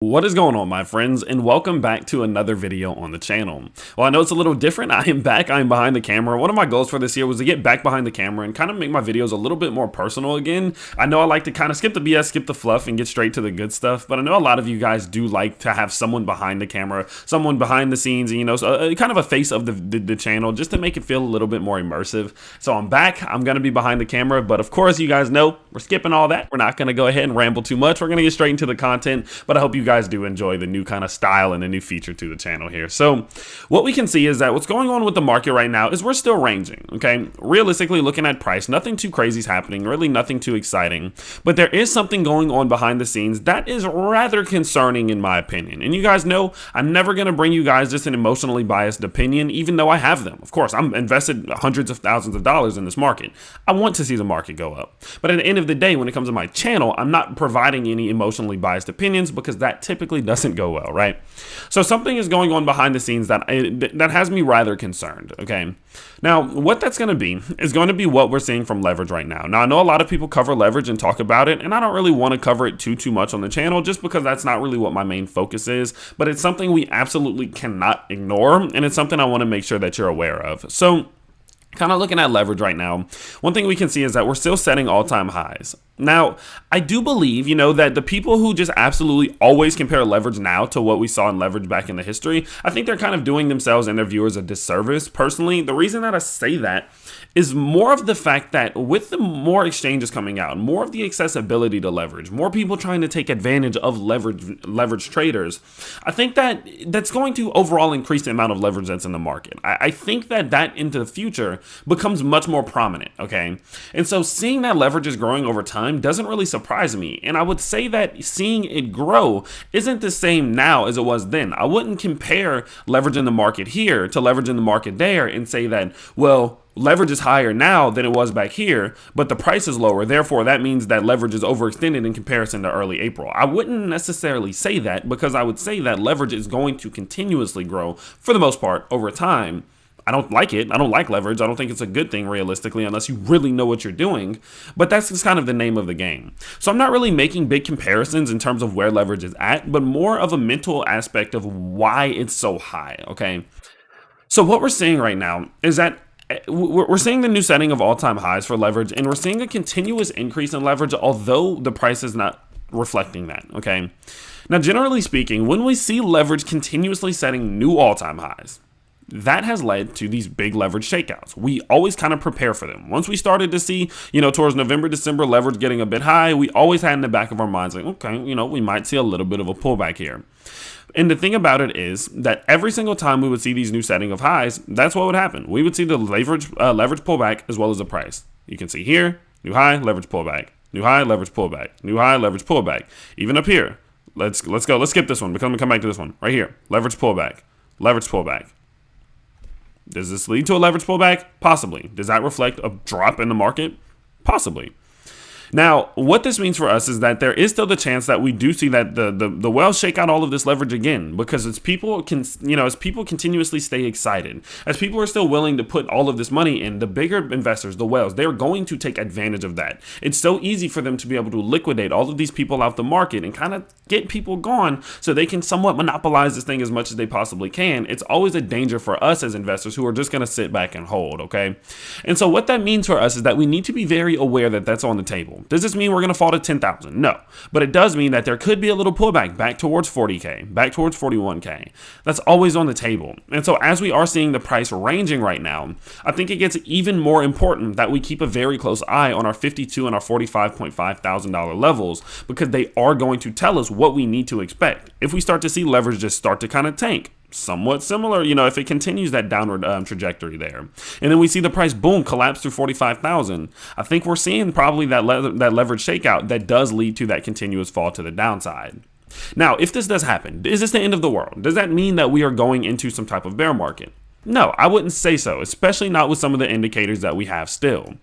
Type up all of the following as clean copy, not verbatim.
What is going on, my friends, and welcome back to another video on the channel. Well, I know it's a little different. I am back. I am behind the camera. One of my goals for this year was to get back behind the camera and kind of make my videos a little bit more personal again. I know I like to kind of skip the BS, skip the fluff, and get straight to the good stuff, but I know a lot of you guys do like to have someone behind the camera, someone behind the scenes, and, so, kind of a face of the channel just to make it feel a little bit more immersive. So I'm back. I'm going to be behind the camera, but of course, you guys know we're skipping all that. We're not going to go ahead and ramble too much. We're going to get straight into the content, but I hope you guys do enjoy the new kind of style and the new feature to the channel here. So what we can see is that what's going on with the market right now is we're still ranging, okay? Realistically, looking at price, nothing too crazy is happening, really nothing too exciting, but there is something going on behind the scenes that is rather concerning in my opinion. And you guys know I'm never going to bring you guys just an emotionally biased opinion, even though I have them. Of course, I'm invested hundreds of thousands of dollars in this market. I want to see the market go up. But at the end of the day, when it comes to my channel, I'm not providing any emotionally biased opinions because that typically doesn't go well, right? So something is going on behind the scenes that has me rather concerned, okay? Now, what that's going to be is going to be what we're seeing from leverage right now. Now, I know a lot of people cover leverage and talk about it, and I don't really want to cover it too much on the channel just because that's not really what my main focus is, but it's something we absolutely cannot ignore, and it's something I want to make sure that you're aware of. So, kind of looking at leverage right now, one thing we can see is that we're still setting all-time highs. Now, I do believe, that the people who just absolutely always compare leverage now to what we saw in leverage back in the history, I think they're kind of doing themselves and their viewers a disservice. Personally, the reason that I say that is more of the fact that with the more exchanges coming out, more of the accessibility to leverage, more people trying to take advantage of leverage traders, I think that that's going to overall increase the amount of leverage that's in the market. I think that into the future becomes much more prominent, okay? And so seeing that leverage is growing over time doesn't really surprise me. And I would say that seeing it grow isn't the same now as it was then. I wouldn't compare leverage in the market here to leverage in the market there and say that, well, leverage is higher now than it was back here, but the price is lower. Therefore, that means that leverage is overextended in comparison to early April. I wouldn't necessarily say that because I would say that leverage is going to continuously grow for the most part over time. I don't like it. I don't like leverage. I don't think it's a good thing realistically unless you really know what you're doing, but that's just kind of the name of the game. So I'm not really making big comparisons in terms of where leverage is at, but more of a mental aspect of why it's so high, okay? So what we're seeing right now is that we're seeing the new setting of all-time highs for leverage, and we're seeing a continuous increase in leverage, although the price is not reflecting that, okay? Now, generally speaking, when we see leverage continuously setting new all-time highs, that has led to these big leverage shakeouts. We always kind of prepare for them. Once we started to see, towards November, December, leverage getting a bit high, we always had in the back of our minds, like, okay, we might see a little bit of a pullback here. And the thing about it is that every single time we would see these new setting of highs, that's what would happen. We would see the leverage pullback as well as the price. You can see here, new high, leverage pullback, new high, leverage pullback, new high, leverage pullback. Even up here, let's go. Let's skip this one. Come back to this one right here. Leverage pullback, leverage pullback. Does this lead to a leverage pullback? Possibly. Does that reflect a drop in the market? Possibly. Now, what this means for us is that there is still the chance that we do see that the whales shake out all of this leverage again, because as people continuously stay excited, as people are still willing to put all of this money in, the bigger investors, the whales, they're going to take advantage of that. It's so easy for them to be able to liquidate all of these people out the market and kind of get people gone so they can somewhat monopolize this thing as much as they possibly can. It's always a danger for us as investors who are just going to sit back and hold, okay? And so what that means for us is that we need to be very aware that that's on the table. Does this mean we're going to fall to 10,000? No. But it does mean that there could be a little pullback back towards 40K, back towards 41K. That's always on the table. And so as we are seeing the price ranging right now, I think it gets even more important that we keep a very close eye on our $52,000 and our $45.5 thousand levels, because they are going to tell us what we need to expect. If we start to see leverage just start to kind of tank, somewhat similar, if it continues that downward trajectory there, and then we see the price boom collapse through 45,000, I think we're seeing probably that leverage shakeout that does lead to that continuous fall to the downside. Now, if this does happen, is this the end of the world? Does that mean that we are going into some type of bear market? No, I wouldn't say so, especially not with some of the indicators that we have still.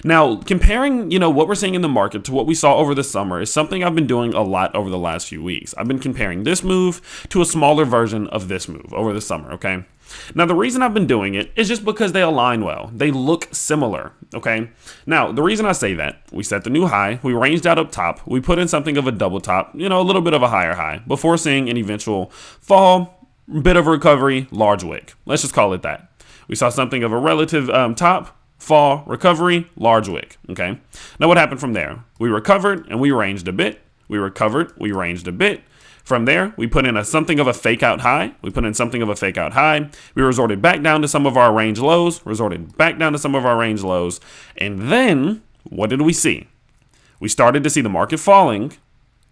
Now, comparing, what we're seeing in the market to what we saw over the summer is something I've been doing a lot over the last few weeks. I've been comparing this move to a smaller version of this move over the summer, okay? Now, the reason I've been doing it is just because they align well. They look similar, okay? Now, the reason I say that, we set the new high, we ranged out up top, we put in something of a double top, a little bit of a higher high, before seeing an eventual fall, bit of recovery, large wick. Let's just call it that. We saw something of a relative top, fall, recovery, large wick, okay? Now, what happened from there? We recovered and we ranged a bit. We recovered, we ranged a bit. From there, we put in something of a fake out high. We put in something of a fake out high. We resorted back down to some of our range lows, resorted back down to some of our range lows. And then, what did we see? We started to see the market falling,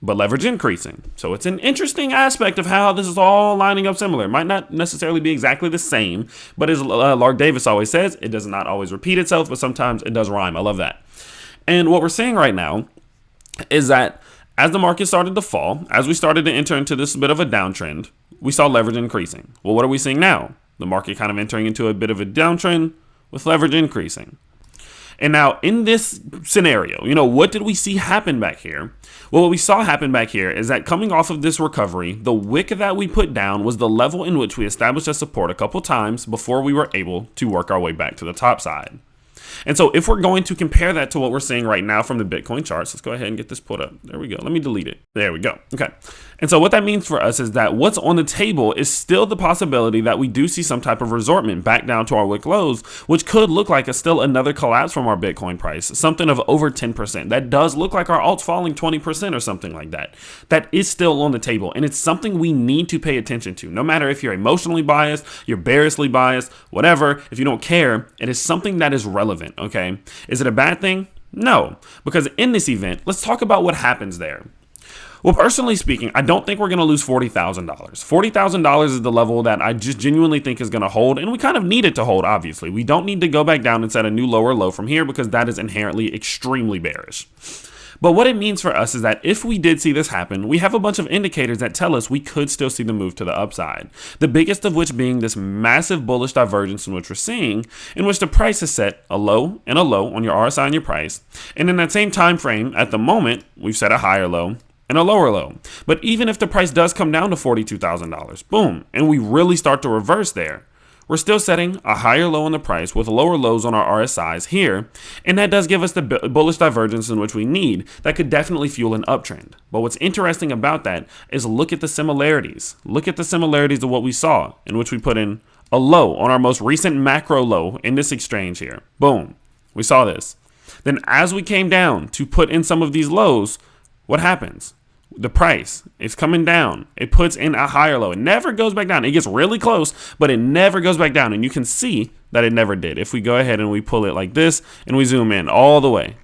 but leverage increasing. So it's an interesting aspect of how this is all lining up similar. It might not necessarily be exactly the same, but as Lark Davis always says, it does not always repeat itself, but sometimes it does rhyme. I love that. And what we're seeing right now is that as the market started to fall, as we started to enter into this bit of a downtrend, we saw leverage increasing. Well, what are we seeing now? The market kind of entering into a bit of a downtrend with leverage increasing. And now in this scenario, what did we see happen back here? Well, what we saw happen back here is that coming off of this recovery, the wick that we put down was the level in which we established a support a couple times before we were able to work our way back to the top side. And so if we're going to compare that to what we're seeing right now from the Bitcoin charts, let's go ahead and get this put up. There we go. Let me delete it. There we go. Okay. And so what that means for us is that what's on the table is still the possibility that we do see some type of resortment back down to our wick lows, which could look like still another collapse from our Bitcoin price, something of over 10%. That does look like our alt's falling 20% or something like that. That is still on the table, and it's something we need to pay attention to. No matter if you're emotionally biased, you're bearishly biased, whatever, if you don't care, it is something that is relevant, okay? Is it a bad thing? No, because in this event, let's talk about what happens there. Well, personally speaking, I don't think we're going to lose $40,000. $40,000 is the level that I just genuinely think is going to hold, and we kind of need it to hold, obviously. We don't need to go back down and set a new lower low from here because that is inherently extremely bearish. But what it means for us is that if we did see this happen, we have a bunch of indicators that tell us we could still see the move to the upside. The biggest of which being this massive bullish divergence in which we're seeing, in which the price is set a low and a low on your RSI and your price. And in that same time frame, at the moment, we've set a higher low and a lower low. But even if the price does come down to $42,000, boom, and we really start to reverse there, we're still setting a higher low on the price with lower lows on our RSIs here, and that does give us the bullish divergence in which we need that could definitely fuel an uptrend. But what's interesting about that is look at the similarities. Look at the similarities of what we saw, in which we put in a low on our most recent macro low in this exchange here. Boom, we saw this. Then as we came down to put in some of these lows, what happens? The price is coming down. It puts in a higher low. It never goes back down. It gets really close, but it never goes back down. And you can see that it never did. If we go ahead and we pull it like this and we zoom in all the way,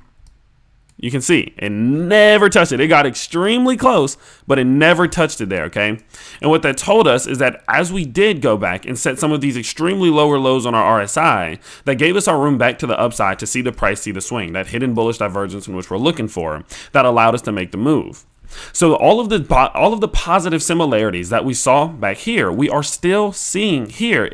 you can see it never touched it. It got extremely close, but it never touched it there, okay? And what that told us is that as we did go back and set some of these extremely lower lows on our RSI, that gave us our room back to the upside to see the price see the swing, that hidden bullish divergence in which we're looking for, that allowed us to make the move. So all of the positive similarities that we saw back here, we are still seeing here.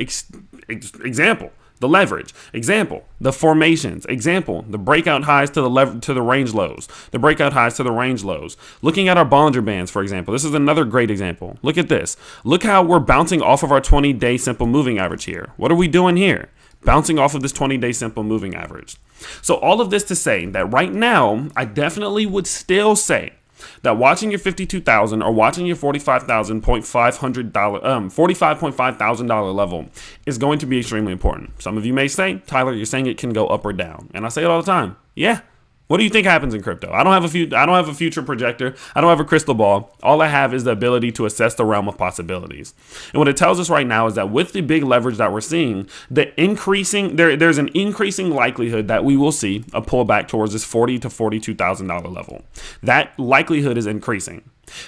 Example, the leverage. Example, the formations. Example, the breakout highs to the range lows. The breakout highs to the range lows. Looking at our Bollinger Bands, for example, this is another great example. Look at this. Look how we're bouncing off of our 20-day simple moving average here. What are we doing here? Bouncing off of this 20-day simple moving average. So all of this to say that right now, I definitely would still say that watching your $52,000 or watching your $45.5 thousand level is going to be extremely important. Some of you may say, Tyler, you're saying it can go up or down. And I say it all the time. Yeah. What do you think happens in crypto? I don't have a future projector. I don't have a crystal ball. All I have is the ability to assess the realm of possibilities. And what it tells us right now is that with the big leverage that we're seeing, there's an increasing likelihood that we will see a pullback towards this $40,000 to $42,000 level. That likelihood is increasing.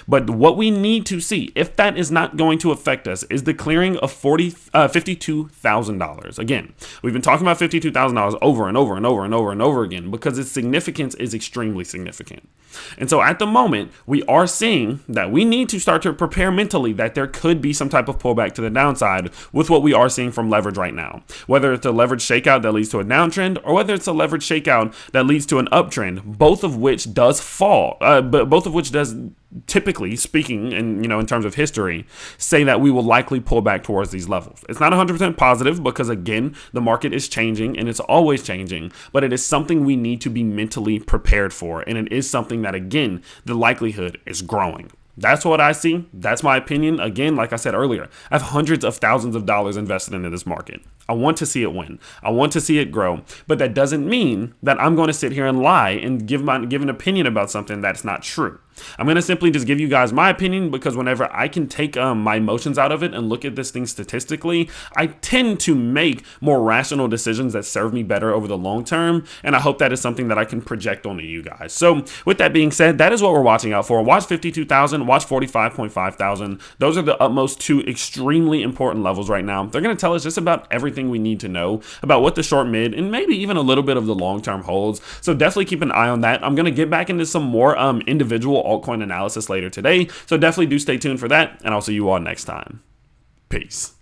But what we need to see, if that is not going to affect us, is the clearing of $52,000. Again, we've been talking about $52,000 over and over and over and over and over again because its significance is extremely significant. And so at the moment, we are seeing that we need to start to prepare mentally that there could be some type of pullback to the downside with what we are seeing from leverage right now. Whether it's a leverage shakeout that leads to a downtrend or whether it's a leverage shakeout that leads to an uptrend, both of which does fall, but both of which does, typically speaking, and in terms of history, say that we will likely pull back towards these levels. It's not 100% positive because, again, the market is changing and it's always changing, but it is something we need to be mentally prepared for, and it is something that, again, the likelihood is growing. That's what I see. That's my opinion. Again, like I said earlier, I have hundreds of thousands of dollars invested into this market. I want to see it win. I want to see it grow. But that doesn't mean that I'm going to sit here and lie and give an opinion about something that's not true. I'm going to simply just give you guys my opinion because whenever I can take my emotions out of it and look at this thing statistically, I tend to make more rational decisions that serve me better over the long term. And I hope that is something that I can project onto you guys. So with that being said, that is what we're watching out for. Watch 52,000, watch 45.5 thousand. Those are the utmost two extremely important levels right now. They're going to tell us just about everything we need to know about what the short, mid, and maybe even a little bit of the long term holds. So definitely keep an eye on that. I'm going to get back into some more individual altcoin analysis later today. So definitely do stay tuned for that, and I'll see you all next time. Peace.